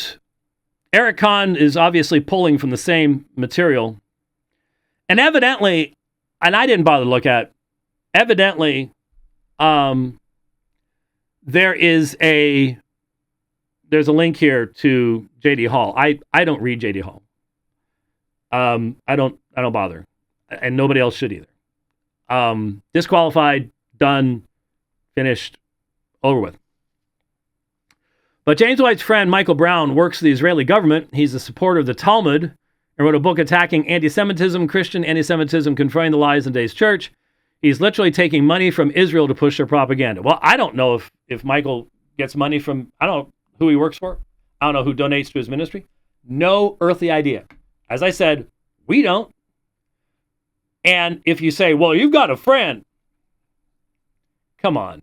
Eric Conn is obviously pulling from the same material. And evidently, and I didn't bother to look at, evidently, there's a link here to J.D. Hall. I don't read J.D. Hall. I don't bother. And nobody else should either. Disqualified, done, finished, over with. But James White's friend Michael Brown works for the Israeli government. He's a supporter of the Talmud and wrote a book attacking anti-Semitism, Christian anti-Semitism, confronting the lies in today's church. He's literally taking money from Israel to push their propaganda. Well, I don't know if Michael gets money from, I don't know who he works for. I don't know who donates to his ministry. No earthly idea. As I said, we don't. And if you say, well, you've got a friend. Come on.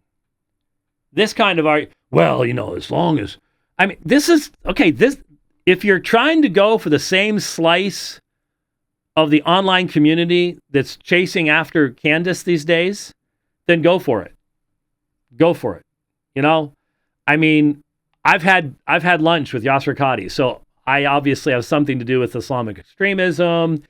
This kind of argument, well, as long as, this is, okay, if you're trying to go for the same slice of the online community that's chasing after Candace these days, then go for it. Go for it. I've had lunch with Yasser Qadi, so I obviously have something to do with Islamic extremism,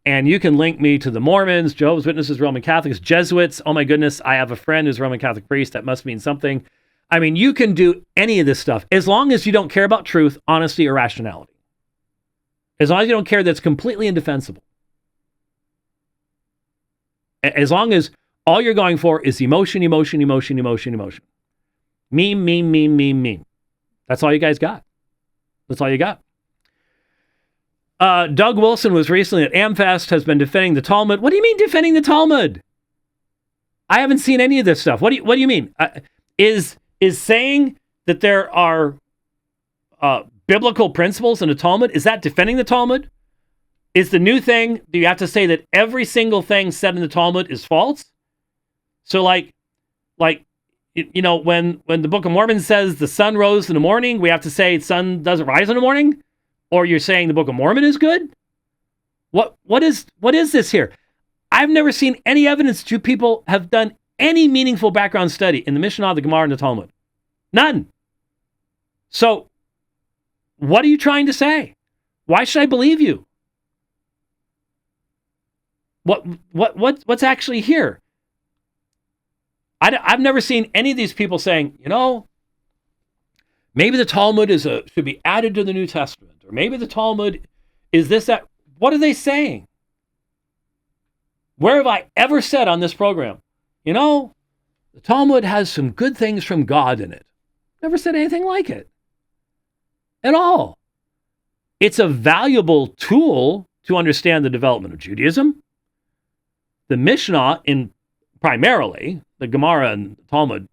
and you can link me to the Mormons, Jehovah's Witnesses, Roman Catholics, Jesuits. Oh my goodness, I have a friend who's a Roman Catholic priest. That must mean something. You can do any of this stuff as long as you don't care about truth, honesty, or rationality. As long as you don't care that's completely indefensible. As long as all you're going for is emotion. Meme. That's all you guys got. That's all you got. Doug Wilson was recently at AmFest, has been defending the Talmud. What do you mean defending the Talmud? I haven't seen any of this stuff. What do you mean? Is saying that there are biblical principles in the Talmud, is that defending the Talmud? Is the new thing, do you have to say that every single thing said in the Talmud is false? So when the Book of Mormon says the sun rose in the morning, we have to say the sun doesn't rise in the morning? Or you're saying the Book of Mormon is good? What is this here? I've never seen any evidence that you people have done any meaningful background study in the Mishnah, the Gemara, and the Talmud. None. So, what are you trying to say? Why should I believe you? What's actually here? I've never seen any of these people saying, maybe the Talmud should be added to the New Testament, or maybe the Talmud is this, that. What are they saying? Where have I ever said on this program, the Talmud has some good things from God in it? Never said anything like it. At all. It's a valuable tool to understand the development of Judaism. The Mishnah, primarily, the Gemara and Talmud,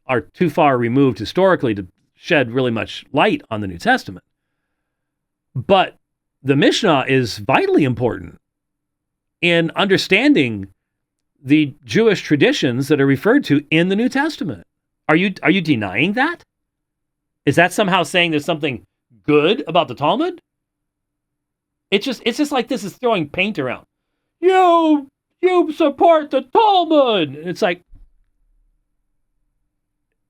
are too far removed historically to shed really much light on the New Testament. But the Mishnah is vitally important in understanding the Jewish traditions that are referred to in the New Testament. Are you denying that? Is that somehow saying there's something good about the Talmud? It's just like this is throwing paint around. You support the Talmud. It's like,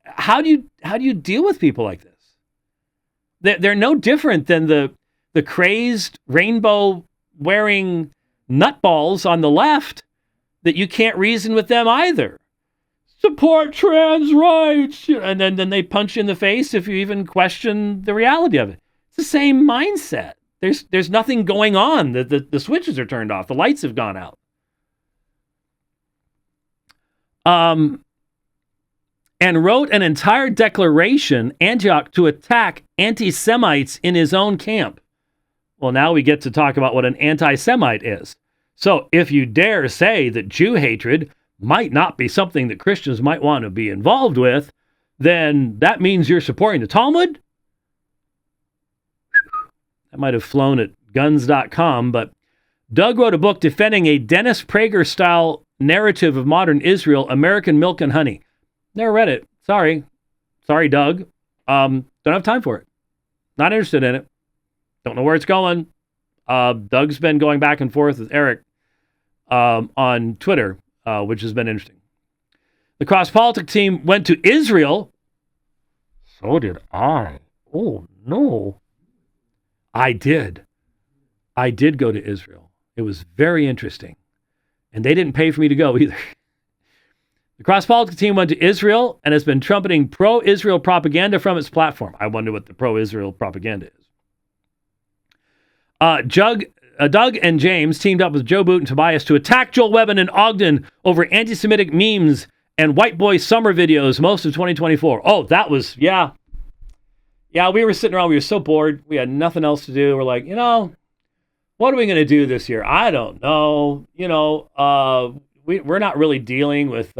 how do you deal with people like this? They're no different than the crazed rainbow wearing nutballs on the left that you can't reason with them either. Support trans rights, and then they punch you in the face if you even question the reality of it. It's the same mindset. There's nothing going on. The switches are turned off. The lights have gone out. And wrote an entire declaration, Antioch, to attack anti-Semites in his own camp. Well, now we get to talk about what an anti-Semite is. So if you dare say that Jew hatred might not be something that Christians might want to be involved with, then that means you're supporting the Talmud? That might have flown at guns.com, but Doug wrote a book defending a Dennis Prager-style narrative of modern Israel, American Milk and Honey. Never read it. Sorry, Doug. Don't have time for it. Not interested in it. Don't know where it's going. Doug's been going back and forth with Eric on Twitter, which has been interesting. The cross-politic team went to Israel. So did I. Oh, no. I did. I did go to Israel. It was very interesting. And they didn't pay for me to go either. The cross-politic team went to Israel and has been trumpeting pro-Israel propaganda from its platform. I wonder what the pro-Israel propaganda is. Doug and James teamed up with Joe Boot and Tobias to attack Joel Webbon in Ogden over anti-Semitic memes and white boy summer videos most of 2024. Oh, that was, yeah. Yeah, we were sitting around. We were so bored. We had nothing else to do. We're like, what are we going to do this year? I don't know. We're not really dealing with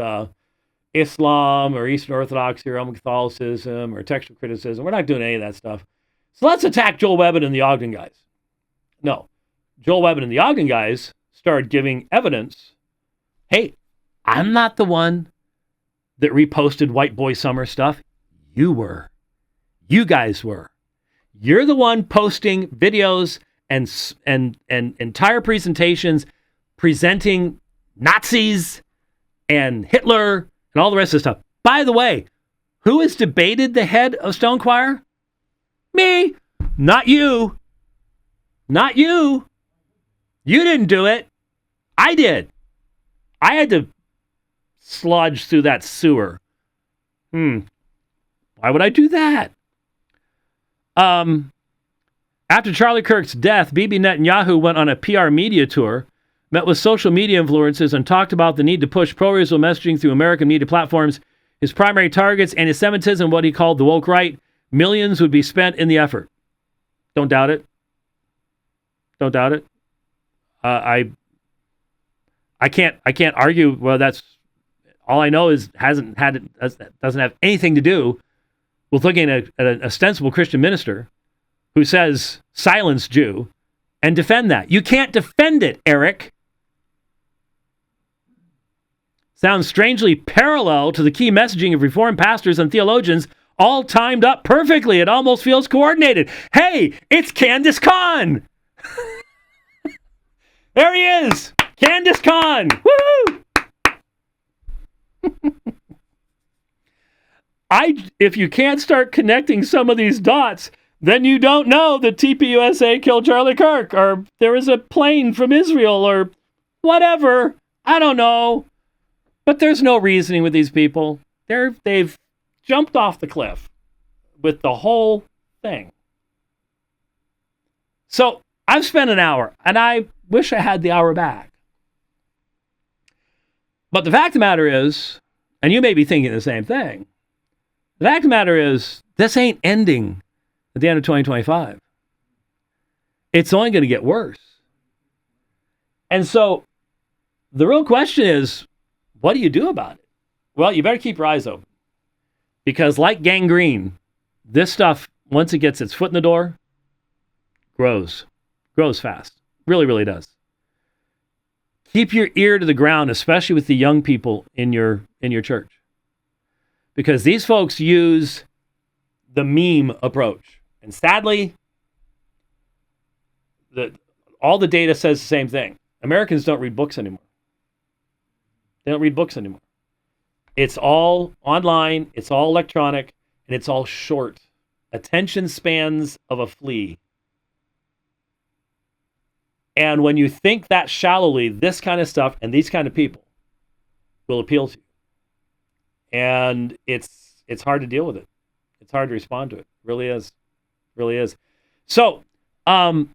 Islam or Eastern Orthodoxy or Roman Catholicism or textual criticism. We're not doing any of that stuff. So let's attack Joel Webbon and the Ogden guys. No. Joel Webbon and the Ogden guys started giving evidence. Hey, I'm not the one that reposted white boy summer stuff. You were. You guys were. You're the one posting videos and entire presentations presenting Nazis and Hitler and all the rest of the stuff. By the way, who has debated the head of Stone Choir? Me. Not you. Not you. You didn't do it. I did. I had to sludge through that sewer. Why would I do that? After Charlie Kirk's death, Bibi Netanyahu went on a PR media tour, met with social media influencers, and talked about the need to push pro-Israel messaging through American media platforms. His primary targets, anti-Semitism, what he called the woke right. Millions would be spent in the effort. Don't doubt it. Don't doubt it. I can't argue. Well, that's all I know is doesn't have anything to do with looking at an ostensible Christian minister who says silence Jew and defend that. You can't defend it, Eric. Sounds strangely parallel to the key messaging of Reformed pastors and theologians, all timed up perfectly. It almost feels coordinated. Hey, it's Candace Conn. There he is. Candace Conn. Woo! If you can't start connecting some of these dots, then you don't know that TPUSA killed Charlie Kirk, or there is a plane from Israel, or whatever. I don't know. But there's no reasoning with these people. They've jumped off the cliff with the whole thing. So I've spent an hour, and I wish I had the hour back. But the fact of the matter is, and you may be thinking the same thing, the fact of the matter is, this ain't ending at the end of 2025. it's only going to get worse. And so the real question is, what do you do about it? Well, you better keep your eyes open. Because like gangrene, this stuff, once it gets its foot in the door, grows fast. Really, really does. Keep your ear to the ground, especially with the young people in your church. Because these folks use the meme approach. And sadly, all the data says the same thing. Americans don't read books anymore. They don't read books anymore. It's all online, it's all electronic, and it's all short. Attention spans of a flea. And when you think that shallowly, this kind of stuff and these kind of people will appeal to you. And it's hard to deal with it. It's hard to respond to it. It really is. It really is. So, when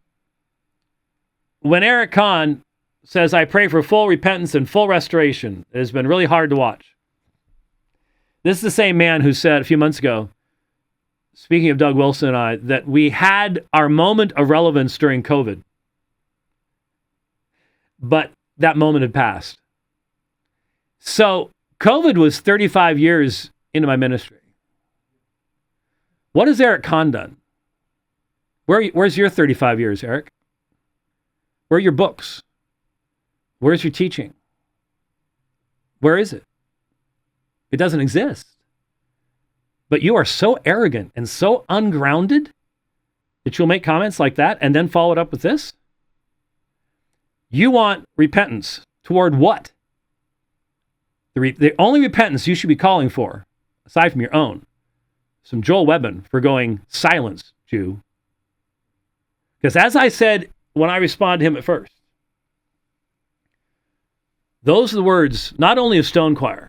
Eric Conn says, I pray for full repentance and full restoration, it has been really hard to watch. This is the same man who said a few months ago, speaking of Doug Wilson and I, that we had our moment of relevance during COVID. But that moment had passed. So COVID was 35 years into my ministry. What has Eric Conn done? Where's your 35 years, Eric? Where are your books? Where's your teaching? Where is it? It doesn't exist. But you are so arrogant and so ungrounded that you'll make comments like that and then follow it up with this? You want repentance toward what? The only repentance you should be calling for, aside from your own, is from Joel Webbon for going, silence, Jew. Because as I said when I responded to him at first, those are the words not only of Stonechoir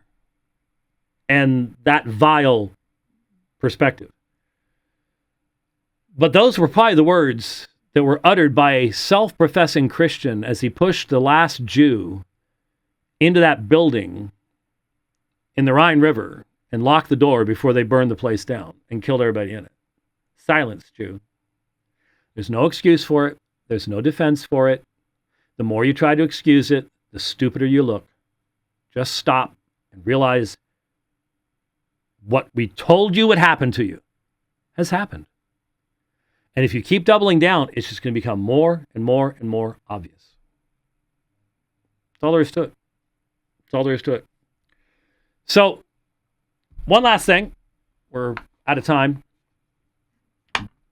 and that vile perspective, but those were probably the words that were uttered by a self-professing Christian as he pushed the last Jew into that building in the Rhine River and locked the door before they burned the place down and killed everybody in it. Silence, Jew. There's no excuse for it. There's no defense for it. The more you try to excuse it, the stupider you look. Just stop and realize what we told you would happen to you has happened. And if you keep doubling down, it's just going to become more and more and more obvious. That's all there is to it. That's all there is to it. So, one last thing. We're out of time.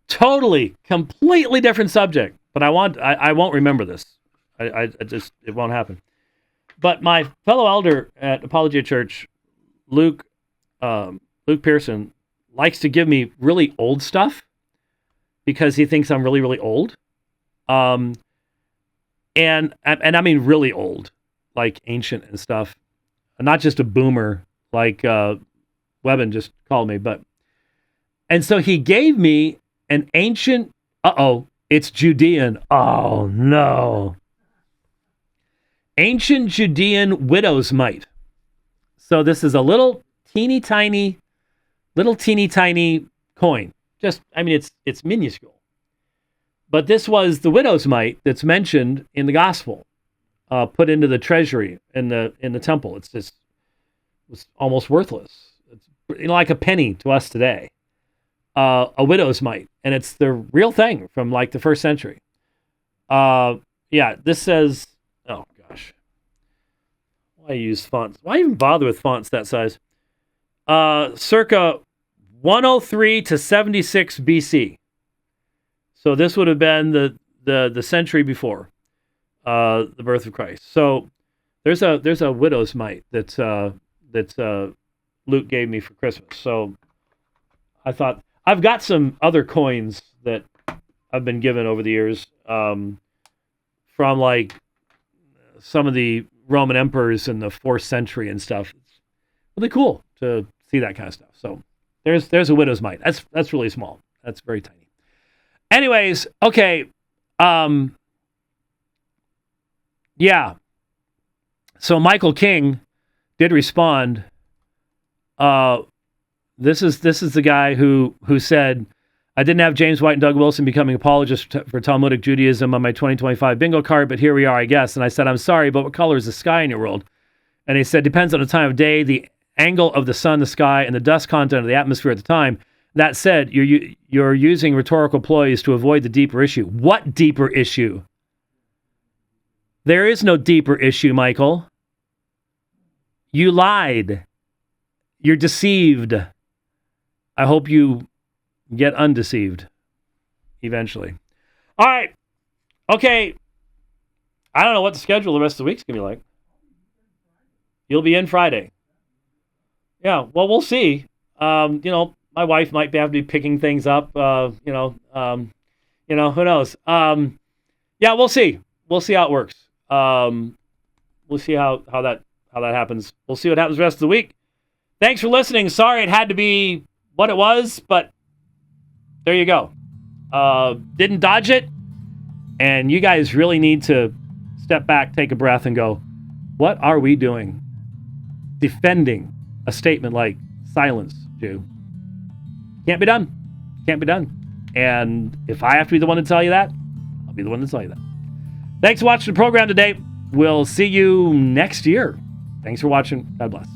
Totally, completely different subject. But I won't remember this. I just, it won't happen. But my fellow elder at Apologia Church, Luke Pearson, likes to give me really old stuff because he thinks I'm really, really old. And I mean really old, like ancient and stuff. Not just a boomer like Webbon just called me, but. And so he gave me an ancient, it's Judean. Oh, no. Ancient Judean widow's mite. So this is a little teeny tiny coin. Just, I mean, it's minuscule. But this was the widow's mite that's mentioned in the gospel, put into the treasury in the temple. It was almost worthless. It's like a penny to us today. A widow's mite, and it's the real thing from like the first century. This says, oh gosh, why use fonts? Why even bother with fonts that size? Circa 103 to 76 BC. So this would have been the century before the birth of Christ. So there's a widow's mite that Luke gave me for Christmas. So I thought I've got some other coins that I've been given over the years from like some of the Roman emperors in the 4th century and stuff. It's really cool to see that kind of stuff. So there's a widow's mite. That's really small. That's very tiny. Anyways, okay. So Michael King did respond. This is the guy who said, I didn't have James White and Doug Wilson becoming apologists for Talmudic Judaism on my 2025 bingo card, but here we are, I guess. And I said, I'm sorry, but what color is the sky in your world? And he said, depends on the time of day, the angle of the sun, the sky, and the dust content of the atmosphere at the time. That said, you're using rhetorical ploys to avoid the deeper issue. What deeper issue? There is no deeper issue, Michael. You lied. You're deceived. I hope you get undeceived eventually. All right. Okay. I don't know what the schedule the rest of the week's going to be like. You'll be in Friday. Yeah, well, we'll see. My wife might have to be picking things up. Who knows? Yeah, we'll see. We'll see how it works. We'll see how that happens. We'll see what happens the rest of the week. Thanks for listening. Sorry it had to be what it was, but there you go. Didn't dodge it. And you guys really need to step back, take a breath, and go, what are we doing? Defending a statement like silence, Jew. Can't be done. Can't be done. And if I have to be the one to tell you that, I'll be the one to tell you that. Thanks for watching the program today. We'll see you next year. Thanks for watching. God bless.